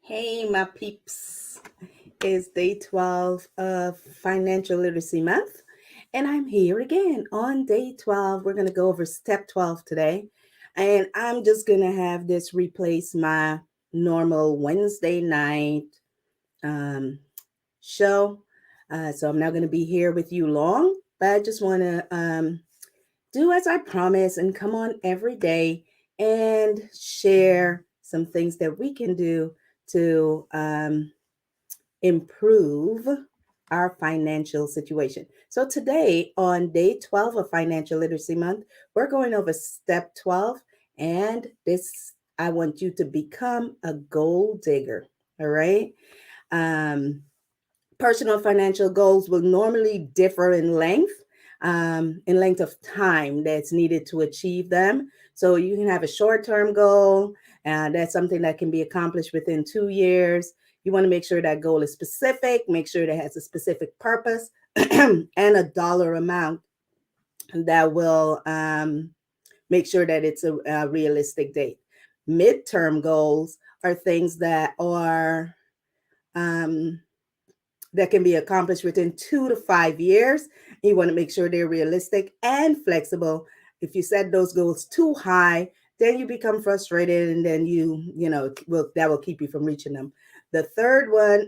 Hey, my peeps. It's day 12 of Financial Literacy Month, and I'm here again on day 12. We're going to go over step 12 today, and I'm just going to have this replace my normal Wednesday night um, show. So I'm not going to be here with you long, but I just want to do as I promise and come on every day and share some things that we can do to improve our financial situation. So, today on day 12 of Financial Literacy Month, we're going over step 12. And this, I want you to become a goal digger. All right. Um, Personal financial goals will normally differ in length of time that's needed to achieve them. So you can have a short-term goal, and that's something that can be accomplished within 2 years. You want to make sure that goal is specific, make sure that it has a specific purpose, and a dollar amount that will make sure that it's a realistic date. Midterm goals are things um, that can be accomplished within 2 to 5 years. You want to make sure they're realistic and flexible. If you set those goals too high, then you become frustrated, and then that will keep you from reaching them. The third one,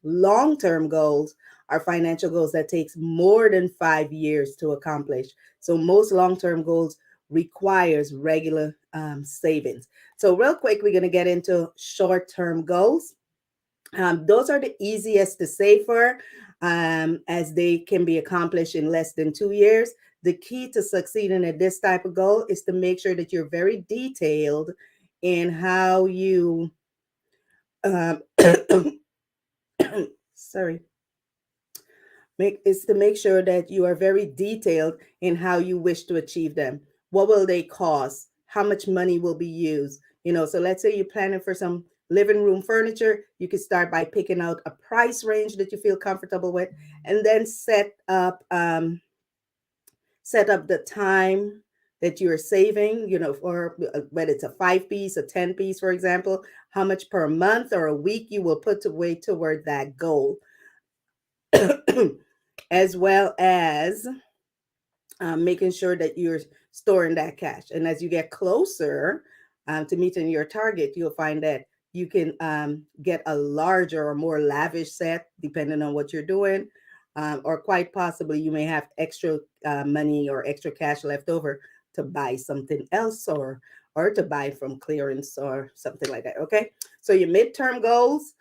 long-term goals, are financial goals that takes more than 5 years to accomplish. So most long-term goals requires regular savings. So real quick, we're going to get into short-term goals. Those are the easiest to save for, as they can be accomplished in less than 2 years. The key to succeeding at this type of goal is to make sure that you're very detailed in how you, um, sorry, make sure that you are very detailed in how you wish to achieve them. What will they cost? How much money will be used? So let's say you're planning for some living room furniture. You could start by picking out a price range that you feel comfortable with, and then set up the time that you're saving, for whether it's a 5 piece, a 10 piece, for example, how much per month or a week you will put away toward that goal, as well as making sure that you're storing that cash. And as you get closer to meeting your target, you'll find that you can get a larger or more lavish set, depending on what you're doing. Or quite possibly, you may have extra money or extra cash left over to buy something else, or to buy from clearance or something like that. Okay. So your midterm goals.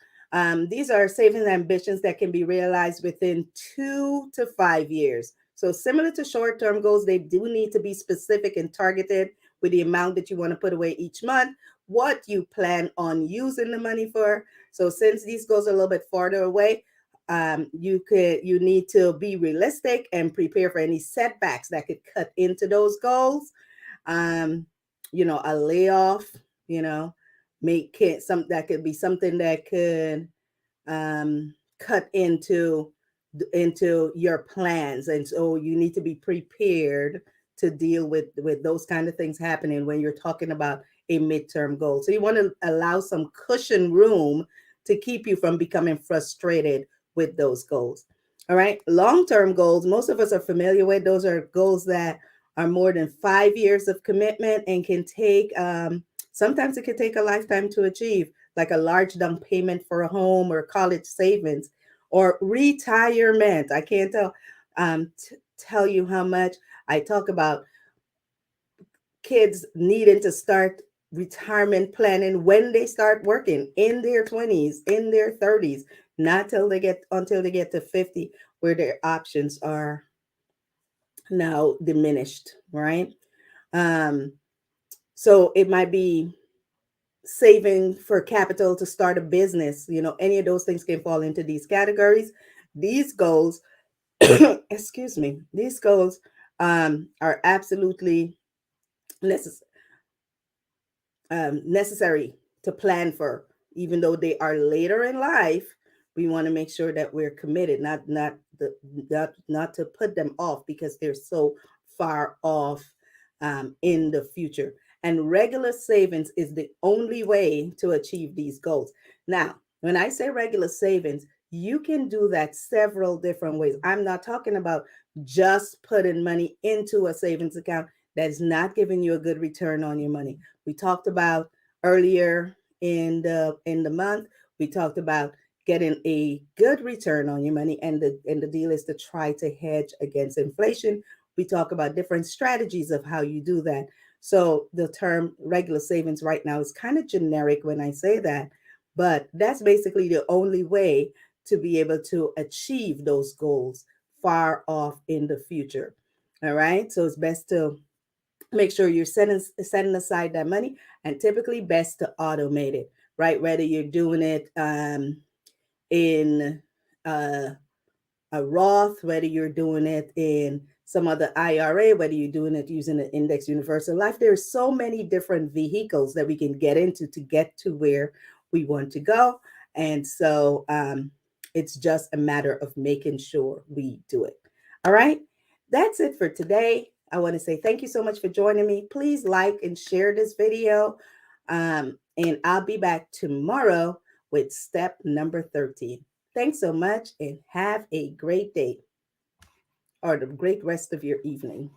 These are savings ambitions that can be realized within 2 to 5 years. So, similar to short term goals, they do need to be specific and targeted with the amount that you want to put away each month, what you plan on using the money for. So, since these goals are a little bit farther away, you need to be realistic and prepare for any setbacks that could cut into those goals. Um, a layoff, you know, make it some that could be something that could cut into your plans, and so you need to be prepared to deal with those kind of things happening when you're talking about a midterm goal. So you want to allow some cushion room to keep you from becoming frustrated with those goals. All right, long-term goals, most of us are familiar with. Those are goals that are more than 5 years of commitment and can take sometimes it can take a lifetime to achieve, like a large down payment for a home or college savings or retirement. I can't tell you how much I talk about kids needing to start retirement planning when they start working in their 20s, in their 30s, not till they get until they get to 50, where their options are now diminished, right? Um, so it might be saving for capital to start a business. Any of those things can fall into these categories. These goals, excuse me, these goals are absolutely necess- necessary to plan for, even though they are later in life. We want to make sure that we're committed, not to put them off because they're so far off in the future. And regular savings is the only way to achieve these goals. Now, when I say regular savings, you can do that several different ways. I'm not talking about just putting money into a savings account that is not giving you a good return on your money. We talked about earlier in the month, we talked about getting a good return on your money, and the deal is to try to hedge against inflation. We talk about different strategies of how you do that. So the term regular savings right now is kind of generic when I say that, but that's basically the only way to be able to achieve those goals far off in the future. All right. So it's best to make sure you're setting aside that money, and typically best to automate it, right? Whether you're doing it in uh, a Roth, whether you're doing it in some other IRA, whether you're doing it using an index universal life. There's so many different vehicles that we can get into to get to where we want to go. And so it's just a matter of making sure we do it. All right. That's it for today. I want to say thank you so much for joining me. Please like and share this video. And I'll be back tomorrow with step number 13. Thanks so much and have a great day or the great rest of your evening.